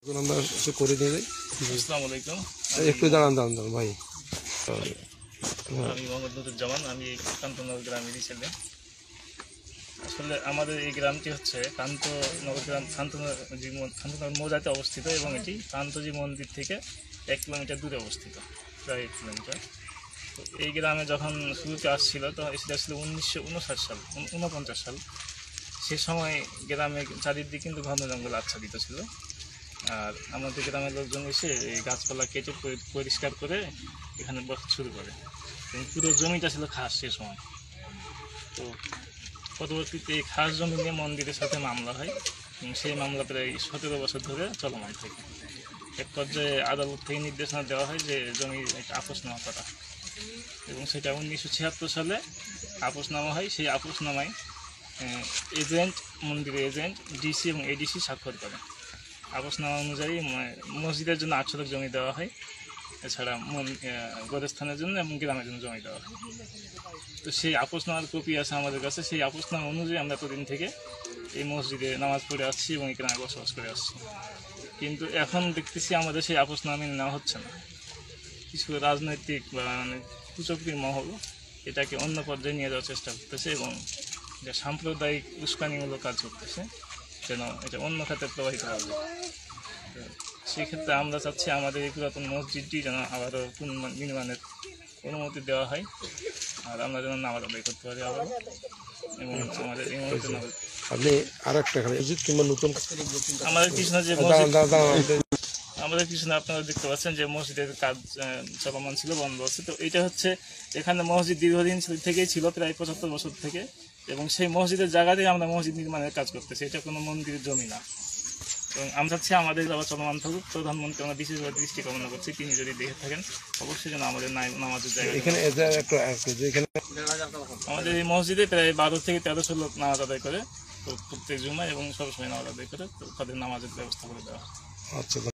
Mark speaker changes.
Speaker 1: আমরা করে দিয়ে যাই।
Speaker 2: আসসালামু আলাইকুম।
Speaker 1: একটু দাঁড়ান ভাই।
Speaker 2: আমি মোহাম্মদ নুরুজ্জামান। আমি কান্তনগর গ্রামেরই ছেলে। আসলে আমাদের এই গ্রামটি হচ্ছে কান্তনগর গ্রাম, কান্তনগর মৌজাতে অবস্থিত এবং এটি কান্তজি মন্দির থেকে 1 কিলোমিটার দূরে অবস্থিত, প্রায় 1 কিলোমিটার। তো এই গ্রামে যখন শুরুতে আসছিল তখন সেটা ছিল 1959 সাল, 49 সাল। সে সময় গ্রামে চারিদিকে কিন্তু ঘন জঙ্গল আচ্ছাদিত ছিল। আর আমাদের গ্রামের লোকজন এসে এই গাছপালা কেটে পরিষ্কার করে এখানে বসত শুরু করে এবং পুরো জমিটা ছিল খাস সে সময়। তো পরবর্তীতে এই খাস জমি নিয়ে মন্দিরের সাথে মামলা হয় এবং সেই মামলা প্রায় 17 বছর ধরে চলমান থাকে। এক পর্যায়ে আদালত থেকে নির্দেশনা দেওয়া হয় যে জমি একটা আপোসনামা করা, এবং সেটা 1976 সালে আপোসনামা হয়। সেই আপোসনামায় মন্দিরের এজেন্ট ডিসি এবং এডিসি স্বাক্ষর করে। আপোসনামা অনুযায়ী মসজিদের জন্য 8 শতক জমি দেওয়া হয়, এছাড়া গোরস্থানের জন্য এবং গ্রামের জন্য জমি দেওয়া হয়। তো সেই আপোসনামার কপি আছে আমাদের কাছে। সেই আপোসনামা অনুযায়ী আমরা প্রতিদিন থেকে এই মসজিদে নামাজ পড়ে আসছি এবং এই গ্রামে বসবাস করে আসছি। কিন্তু এখন দেখতেছি আমাদের সেই আপোসনামা মেনে নেওয়া হচ্ছে না। কিছু রাজনৈতিক বা কুচক্রী মহল এটাকে অন্য পর্যায়ে নিয়ে যাওয়ার চেষ্টা করতেছে এবং যে সাম্প্রদায়িক উস্কানিমূলক কাজ করতেছে যেন এটা অন্য খাতে প্রবাহিত হবে। সেক্ষেত্রে আমরা চাচ্ছি আমাদের এই পুরাতন মসজিদটি যেন আবারও পুনর্নির্মাণের অনুমতি দেওয়া হয়, আর আমরা যেন নামাজ আদায় করতে পারি আবার। এবং আমাদের এই মসজিদ
Speaker 1: আপনি আর একটা মসজিদ কিংবা নতুন
Speaker 2: আমাদের পিছনে যে আমাদের পিছনে আপনারা দেখতে পাচ্ছেন যে মসজিদের কাজ চলমান ছিল, বন্ধ আছে। তো এটা হচ্ছে এখানে মসজিদ দীর্ঘদিন থেকেই ছিল, প্রায় 75 বছর থেকে, এবং সেই মসজিদের জায়গাতেই আমরা মসজিদ নির্মাণের কাজ করতেছি। এটা কোনো মন্দিরের জমি না। এবং আমরা চাচ্ছি আমাদের আবার চলমান থাকুক। প্রধানমন্ত্রী আমরা বিশেষভাবে দৃষ্টি কামনা করছি, তিনি যদি দেখে থাকেন অবশ্যই যেন আমাদের নামাজের জায়গা
Speaker 1: এখানে
Speaker 2: আমাদের এই মসজিদে প্রায় 12 থেকে 1300 লোক নামাজ আদায় করে, তো প্রত্যেক জুমায় এবং সবসময় নামাজ আদায় করে, তো তাদের নামাজের ব্যবস্থা করে দেওয়া।
Speaker 1: আচ্ছা।